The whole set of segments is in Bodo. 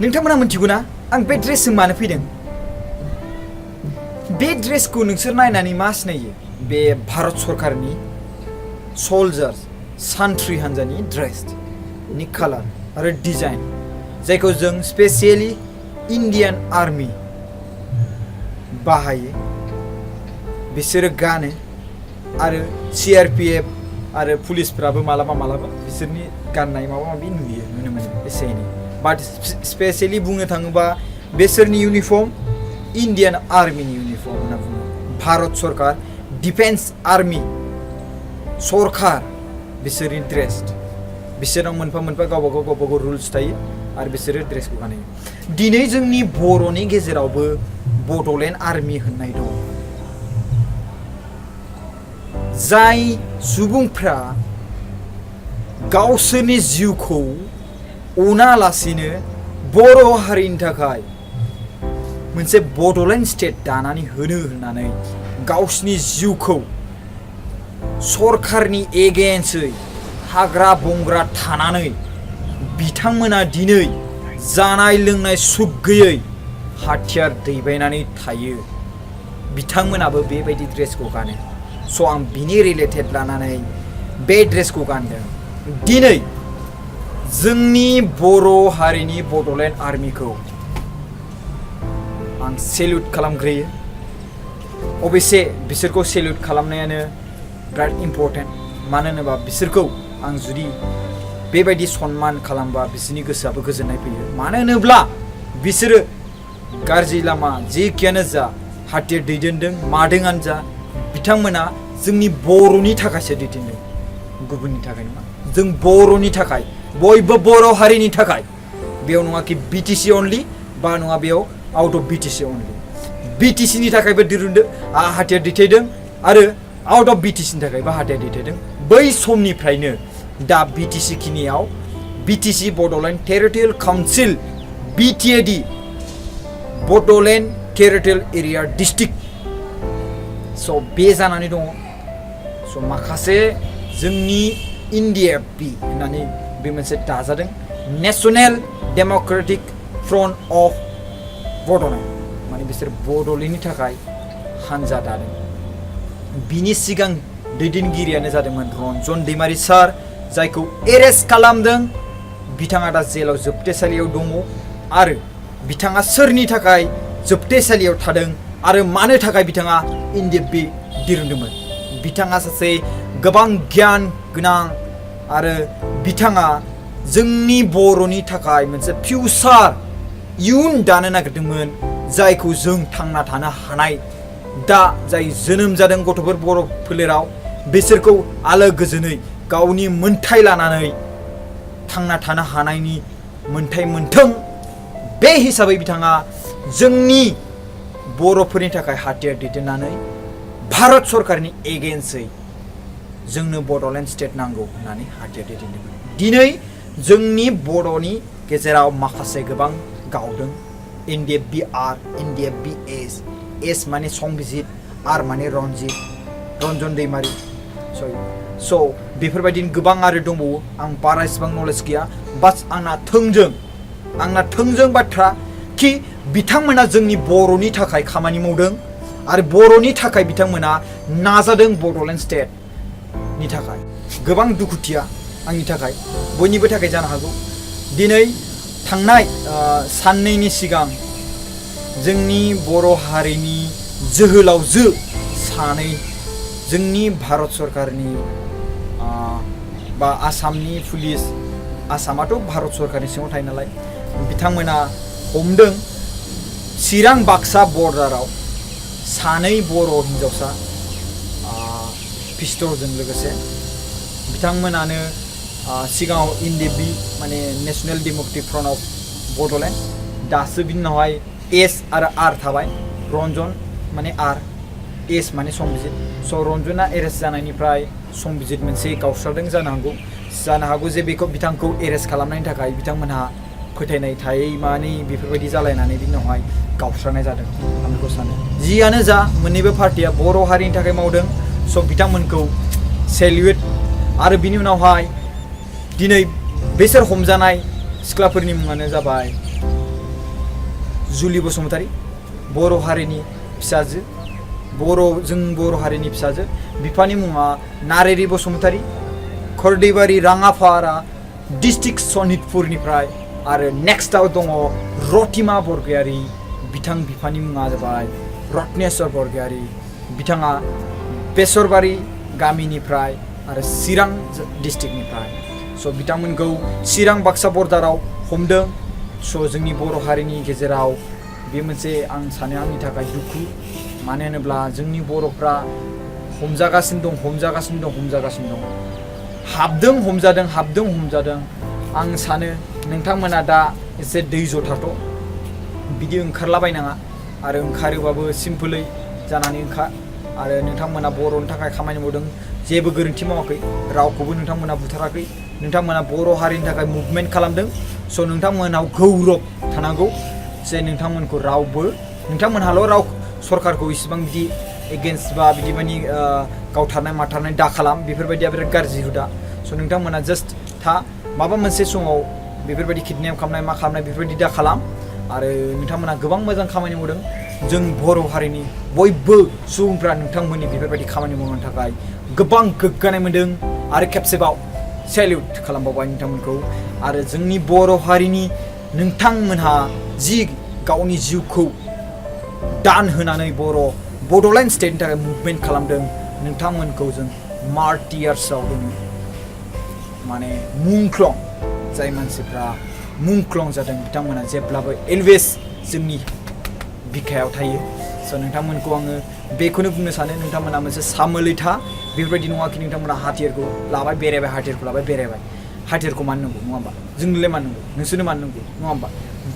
नोंथांमोना मिथिगौ ना आं बे ड्रेसजों मानो फैदों बे ड्रेसखौ नोंसोर नायनानै मा सिनायो बे भारत सरकारनि सोल्जार्स सान्थ्रि हान्जानि ड्रेस नि कालार आरो डिजाइन जायखौ जों स्पेसियेलि इन्डियान आर्मि बाहायो बिसोरो गानो आरो CRPF आरो पुलिसफ्राबो मालाबा बिसोरनि गाननाय माबा माबि नुनो मोनो एसे एनै बाट स्पेसियेलि बुंनो थाङोबा बिसोरनि इउनिफर्म इन्डियान आर्मिनि इउनिफर्म होनना बुङो भारत सरकार डिफेन्स आर्मि सरकार बिसोरनि ड्रेस बिसोराव मोनफा गावबा गाव रुल्स थायो आरो बिसोरो ड्रेसखौ गानो दिनै जोंनि बर'नि गेजेरावबो बड'लेण्ड आर्मि होननाय दं जाय सुबुंफ्रा गावसोरनि जिउखौ अनालासिनो बर' हारिनि थाखाय मोनसे बड'लेण्ड स्टेट दानानै होनो होननानै गावसोरनि जिउखौ सरकारनि एगेन्स्टै हाग्रा बंग्रा थानानै बिथांमोना दिनै जानाय लोंनाय सुख गैयै हाथियार दैबायनानै थायो बिथांमोनाबो बेबायदि ड्रेसखौ गानो स' आं बिनि रिलेटेड लानानै बे ड्रेसखौ गानदों दिनै जोंनि बर' हारिनि बड'लेण्ड आर्मिखौ आं सेल्युट खालामग्रोयो अबयसे बिसोरखौ सेल्युट खालामनायानो बिराद इम्परटेन्ट मानो होनोबा बिसोरखौ आं जुदि बेबायदि सन्मान खालामबा बिसोरनि गोसोआबो गोजोननाय फैयो मानो होनोब्ला बिसोरो गाज्रि लामा जेखियानो जा हाथियार दैदेनदों मादोंआनो जा बिथांमोना जोंनि बर'नि थाखायसो दैदेनदों गुबुननि थाखाय नङा जों बर'नि थाखाय बयबो बर' हारिनि थाखाय बेयाव नङा कि BTC अनलि बा नङा बेयाव out of BTC only BTC नि थाखायबो हाथियार दैथायदों आरो आउट अफ BTC नि थाखायबो हाथियार दैथायदों बै समनिफ्रायनो दा BTC खिनियाव BTC Bodoland territorial council BTAD Bodoland territorial area district स' बे जानानै दङ स' माखासे जोंनि NDFB होननानै बे मोनसे दाजादों national democratic front of Bodoland माने बिसोर बड'लेण्डनि थाखाय हानजा दादों बिनि सिगां दैदेनगिरियानो जादोंमोन रन्जन दैमारि सार जायखौ एरेस्ट खालामदों बिथाङा दा जेलाव जोबथेसालियाव दङ आरो बिथाङा सोरनि थाखाय जोबथेसालियाव थादों आरो मानो थाखाय बिथाङा NDFB दिरुनदोंमोन बिथाङा सासे गोबां गियान गोनां आरो बिथाङा जोंनि बर'नि थाखाय मोनसे फिउचार इयुन दानो नागिरदोंमोन जायखौ जों थांना थानो हानाय दा जाय जोनोम जादों गथ'फोर बर' फोलेराव बिसोरखौ आलो गोजोनै गावनि मोन्थाय लानानै थांना थानो हानायनि मोन्थाय मोन्थों बे हिसाबै बिथाङा जोंनि बर'फोरनि थाखाय हाथियार दैदेननानै भारत सरकारनि एगेन्स्टै जोंनो बड'लेण्ड स्टेट नांगौ होननानै हाथियार दैदेनदोंमोन दिनै जोंनि बर'नि गेजेराव माखासे गोबां गावदों NDFB R NDFB S S माने संबिजित R माने रन्जन दैमारि स' बेफोरबायदिनो गोबां आरो दंबावो आं बारा इसेबां नलेज गैया बास आंना थोंजों बाथ्रा कि बिथांमोना जोंनि बर'नि थाखाय खामानि मावदों आरो बर'नि थाखाय बिथांमोना नाजादों बड'लेण्ड स्टेटनि थाखाय गोबां दुखुथिया आंनि थाखाय बयनिबो थाखाय जानो हागौ दिनै थांनाय साननैनि सिगां जोंनि बर' हारिनि जोहोलावजो सानै जोंनि भारत सरकारनि बा आसामनि पुलिस आसामाथ' भारत सरकारनि सिङाव थायो नालाय बिथांमोना हमदों चिरां बाक्सा बर्डाराव सानै बर' हिन्जावसा पिस्तलजों लोगोसे बिथांमोनानो सिगाङाव NDFB माने national democratic front of Bodoland दासो बिनि उनावहाय S आरो R थाबाय रन्जन माने R S माने संबिजित स' रन्जना एरेस्ट जानायनिफ्राय संबिजित मोनसे गावस्रादों जानो हागौ जे बेखौ बिथांखौ एरेस्ट खालामनायनि थाखाय बिथांमोनहा फोथायनाय थायै माने बेफोरबायदि जालायनानै बिनि उनावहाय गावस्रानाय जादों आं बेखौ सानो जियानो जा मोननैबो पार्टिया बर' हारिनि थाखाय मावदों स' बिथांमोनखौ सेल्युट आरो बिनि उनावहाय दिनै बेसोर हमजानाय सिख्लाफोरनि मुङानो जाबाय जुलि बसुमतारी बर' हारिनि फिसाजो जों बर' हारिनि फिसाजो बिफानि मुङा नारेरि बसुमतारी खरदैबारि राङाफारा डिस्ट्रिक्ट सनितपुरनिफ्राय आरो नेक्स्टआव दङ रतिमा बरगयारी बिथां बिफानि मुङा जाबाय रत्नेश्वर बरगयारी बिथाङा बेसरबारि गामिनिफ्राय आरो चिरां डिस्ट्रिक्टनिफ्राय स' बिथांमोनखौ चिरां बाक्सा बर्डाराव हमदों स' जोंनि बर' हारिनि गेजेराव बे मोनसे आं सानो आंनि थाखाय दुखु मानो होनोब्ला जोंनि बर'फ्रा हमजागासिनो दं हाबदों हमजादों आं सानो नोंथांमोना दा एसे दैज' थाथ' बिदि ओंखारलाबायनाङा आरो ओंखारोबाबो सिम्पोलै जानानै ओंखार आरो नोंथांमोना बर'नि थाखाय खामानि मावदों जेबो गोरोन्थि मावाखै रावखौबो नोंथांमोना बुथाराखै नोंथांमोना बर' हारिनि थाखाय मुभमेन्ट खालामदों स' नोंथांमोनाव गौरब थानांगौ जे नोंथांमोनहाल' राव सरकारखौ इसिबां बिदि एगेन्स्ट बा बिदि मानि गावथारनाय माथारनाय दा खालाम बेफोरबायदिया बिराद गाज्रि हुदा स' नोंथांमोना जास्ट माबा मोनसे समाव बेफोरबायदि किडनेप खालामनाय मा खालामनाय बेफोरबायदि दा खालाम आरो नोंथांमोना गोबां मोजां खामानि मावदों जों बर' हारिनि बयबो सुबुंफ्रा नोंथांमोननि बेफोरबायदि खामानि मावनो थाखाय गोबां गोग्गानाय मोन्दों आरो खेबसेबाव सेल्युट खालामबावबाय नोंथांमोनखौ आरो जोंनि बर' हारिनि नोंथांमोनहा जि गावनि जिउखौ दान होनानै बड'लेण्ड स्टेटनि थाखाय मुभमेन्ट खालामदों नोंथांमोनखौ जों मार्टियार्सआव दोनो माने मुंख्लं जाय मानसिफ्रा मुंख्लं जादों बिथांमोना जेब्लाबो एलवेज जोंनि बिखायाव थायो स' नोंथांमोनखौ आङो बेखौनो बुंनो सानो नोंथांमोना मोनसे सामोलै था बेफोरबायदि नङाखि नोंथांमोना हाथियारखौ लाबाय बेरायबाय हाथियारखौ मानो नांगौ नङा होमबा जोंनोलाय मानो नांगौ नोंसोरनो मानो नांगौ नङा होमबा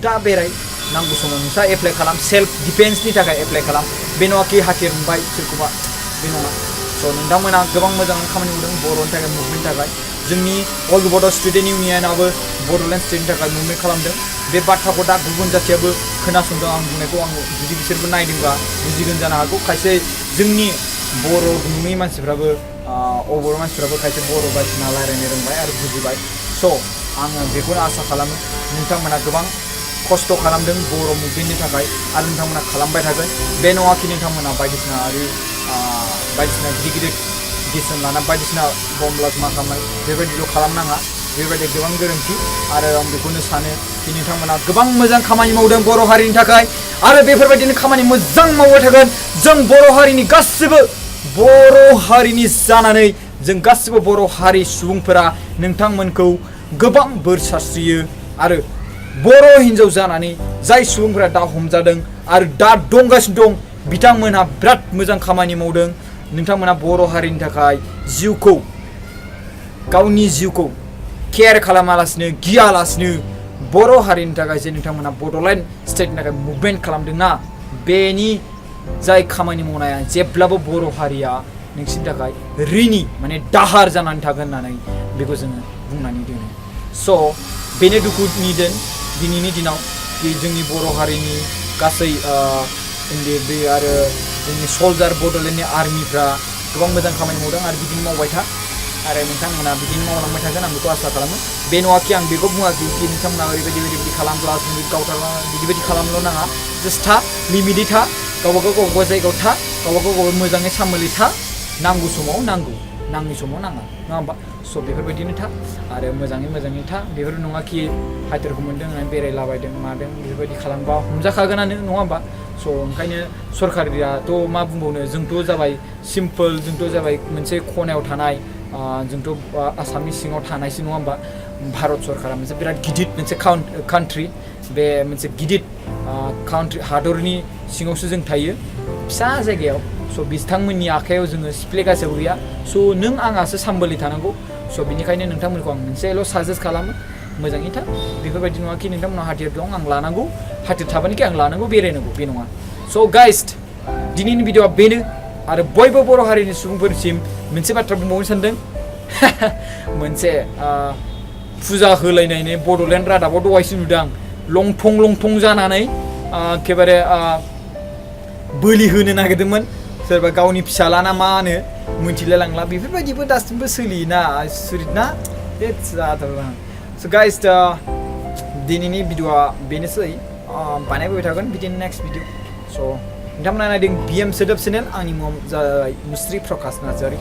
दा बेराय नांगौ समाव नोंस्रा एप्लाइ खालाम सेल्फ डिफेन्सनि थाखाय एप्लाइ खालाम बे नङाखि हाथियार मोनबाय सोरखौबा बे नङा स' नोंथांमोना गोबां मोजां खामानि मावदों बर'नि थाखाय मुभमेन्टनि थाखाय जोंनि अल बड' स्टुडेन्ट इउनियनाबो बड'लेण्ड स्टेटनि थाखाय मुभमेन्ट खालामदों बे बाथ्राखौ दा गुबुन जाथियाबो खोनासंदों आं बुंनायखौ आं जुदि बिसोरबो नायदोंबा बुजिगोन जानो हागौ खायसे जोंनि बर' नङि मानसिफ्राबो बर' मानसिफ्राबो खायसे बर' बायदिसिना रायज्लायनो रोंबाय आरो बुजिबाय स' आङो बेखौनो आसा खालामो नोंथांमोना गोबां खस्थ' खालामदों बर' मुभमेन्टनि थाखाय आरो नोंथांमोना खालामबाय थागोन बे नङाखि नोंथांमोना बायदिसिना गिदिर डिसिसन लाना बायदिसिना बम ब्लास्ट मा खालामनाय बेबायदिल' खालामनाङा बेबायदि गोबां गोरोन्थि आरो आं बेखौनो सानो कि नोंथांमोना गोबां मोजां खामानि मावदों बर' हारिनि थाखाय आरो बेफोरबायदिनो खामानि मोजां मावबाय थागोन जों बर' हारिनि गासिबो बर' हारिनि जानानै जों गासिबो बर' हारि सुबुंफोरा नोंथांमोनखौ गोबां बोर सारस्रियो आरो बर' हिन्जाव जानानै जाय सुबुंफोरा दा हमजादों आरो दा दंगासिनो दं बिथांमोनहा बिराद मोजां खामानि मावदों नोंथांमोना बर' हारिनि थाखाय गावनि जिउखौ केयार खालामालासिनो गियालासिनो बर' हारिनि थाखाय जे नोंथांमोना बड'लेण्ड स्टेटनि थाखाय मुभमेन्ट खालामदोंना बेनि जाय खामानि मावनाया जेब्लाबो बर' हारिया नोंसिनि थाखाय ऋणी माने दाहार जानानै थागोन होननानै बेखौ जोङो बुंनानै दोनो स' बेनो दुखुनि दिनैनि दिनाव कि जोंनि बर' हारिनि गासै उन्दै आरो जोंनि सल्जार बड'लेण्डनि आर्मिफ्रा गोबां मोजां खामानि मावदों आरो बिदिनो मावबाय था आरो नोंथांमोना बिदिनो मावलांबाय थागोन आं बेखौ आसा खालामो बे नङाखि आं बेखौ बुङाखि कि नोंथांमोना ओरैबायदि खालामब्ला गावथारला बिदि खालामल' नाङा जास्ट था लिमिटै था गावबागाव जायगायाव था गावबागाव मोजाङै सामोलै था नांगौ समाव नाङै समाव नाङा नङा होमबा स' बेफोरबायदिनो था आरो मोजाङै था बेफोर नङाखि हाथियारखौ मोन्दों होननानै बेरायलाबायदों मादों बेफोरबायदि खालामबा हमजाखागोनानो नङा होमबा स' ओंखायनो सरकारियाथ' मा बुंबावनो जोंथ' जाबाय सिम्पोल जोंथ' जाबाय मोनसे खनायाव थानाय जोंथ' आसामनि सिङाव थानायसो नङा होमबा भारत सरकारा मोनसे बिराद गिदिर मोनसे कान्ट्रि बे मोनसे गिदिर हादरनि सिङावसो जों थायो फिसा जायगायाव स' बिथांमोननि आखायाव जोङो सिफ्लेगासेबो गैया स' नों आंहासो सामबोलै थानांगौ स' बिनिखायनो नोंथांमोनखौ आं मोनसेल' साजेस्ट खालामो मोजाङै था बेफोरबायदि नङाखि नोंथांमोनाव हाथियार दं आं लानांगौ हाथियार थाबानोखि आं लानांगौ बेरायनांगौ बे नङा स' गाइस दिनैनि भिडिअ'आ बेनो आरो बयबो बर' हारिनि सुबुंफोरसिम मोनसे बाथ्रा बुंबावनो सानदों मोनसे फुजा होलायनायनि बड'लेण्ड रादाबाव दहायसो नुदों लंथं जानानै एखेबारे बोलि होनो नागिरदोंमोन सोरबा गावनि फिसाला ना मा होनो मिथिलाय लांला बेफोरबायदिबो दासिमबो सोलियोना सुरिना स' गाइस दिनैनि भिडिअ'आ बेनोसै बानायबोबाय थागोन बिदिनो नेक्स्ट भिडिअ स' नोंथांमोना नायदों BM सोदोब चेनेल आंनि मुङा जाबाय मुस्रि प्रकाश नार्जारि